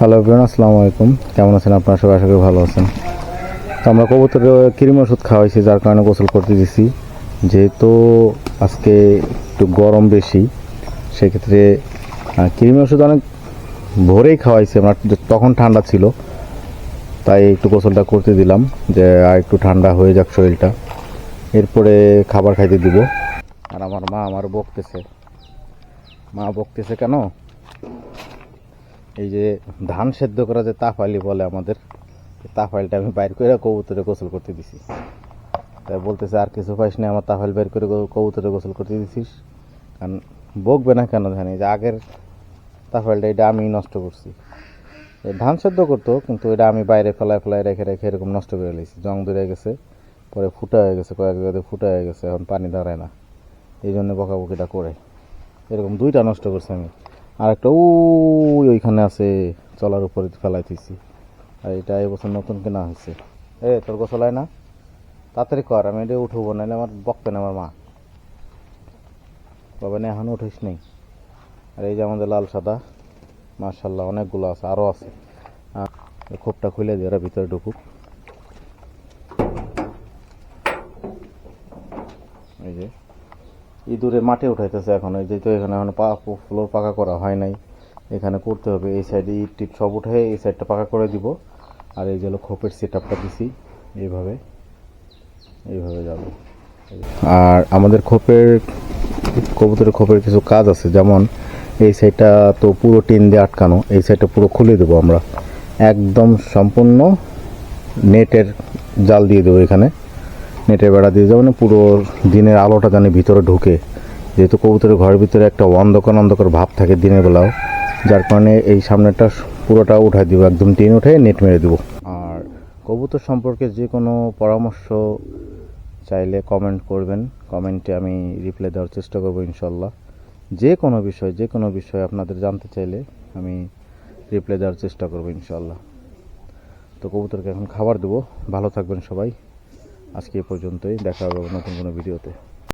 Hello everyone, আসসালামু আলাইকুম। কেমন আছেন আপনারা? সবাই আশা করি ভালো আছেন। তো আমরা কবুতরের কৃমি ওষুধ খাওয়াইছি, যার কারণে গোসল করতে দিছি। যেহেতু আজকে একটু গরম বেশি, সেক্ষেত্রে কৃমি ওষুধ অনেক ভোরেই খাওয়াইছি আমরা, তখন ঠান্ডা ছিল, তাই একটু গোসলটা করতে দিলাম যে আর একটু ঠান্ডা হয়ে যাক শরীরটা, এরপরে খাবার খাইতে দিব। আর আমার মা আমার বকতেছে কেন, এই যে ধান সেদ্ধ করা যে তাফাইলি বলে আমাদের, তাফাইলটা আমি বাইর করে কবুতরে গোসল করতে দিছি। তাই বলতেছে আর কিছু পাইস না, আমার তাফাইল বাইর করে কবুতরে গোসল করতে দিছিস। কারণ বকবে না কেন জানি, যে আগের তাফাইলটা এটা আমি নষ্ট করছি। ধান সেদ্ধ করতো, কিন্তু এটা আমি বাইরে ফেলায় রেখে এরকম নষ্ট করে লেছি, জং ধরে গেছে, পরে ফুটা হয়ে গেছে, কয়েক জায়গাতে ফুটা হয়ে গেছে, এখন পানি দাঁড়ায় না, এই জন্য বকাবকিটা করে এরকম দুইটা নষ্ট করছি আমি। আর একটা ওইখানে আছে, চলার উপরে ফেলাই দিয়েছি। আর এটা এবছর নতুন কেনা হয়েছে। তোর গোসল হয় না? তাড়াতাড়ি কর, আমি এটা উঠবো, নাহলে আমার বকবে না আমার মা। বাবা না, এখনও উঠিস নেই। আর এই যে আমাদের লাল সাদা, মার্শাল্লাহ অনেকগুলো আছে, আরও আছে। খোপটা খুলে দিয়ে ওরা ভিতরে ঢুকুক। এই যে ইঁদুরে মাঠে উঠাইতেছে এখন, এই যেহেতু এখানে এখন ফ্লোর পাকা করা হয় নাই, এখানে করতে হবে। এই সাইডে ইট টিট সব উঠে এই সাইডটা পাকা করে দিব। আর এই যে হলো খোপের সেট আপটা দিছি, এইভাবে যাবে। আর আমাদের কবুতরের খোপের কিছু কাজ আছে, যেমন এই সাইডটা তো পুরো টিন দিয়ে আটকানো, এই সাইডটা পুরো খুলে দেবো আমরা, একদম সম্পূর্ণ নেটের জাল দিয়ে দেবো। এখানে নেটের বেড়া দিয়ে যাবো, না পুরো দিনের আলোটা জানি ভিতরে ঢুকে, যেহেতু কবুতরের ঘরের ভিতরে একটা অন্ধকার ভাব থাকে দিনের বেলাও, যার কারণে এই সামনেটা পুরোটা উঠাই দিব, একদম টিন উঠে নেট মেরে দেবো। আর কবুতর সম্পর্কে যে কোনো পরামর্শ চাইলে কমেন্ট করবেন, কমেন্টে আমি রিপ্লাই দেওয়ার চেষ্টা করবো ইনশাল্লাহ। যে কোনো বিষয় আপনাদের জানতে চাইলে আমি রিপ্লাই দেওয়ার চেষ্টা করবো ইনশাল্লাহ। তো কবুতরকে এখন খাবার দেবো। ভালো থাকবেন সবাই, আজকে এ পর্যন্তই, দেখা হবে নতুন কোনো ভিডিওতে।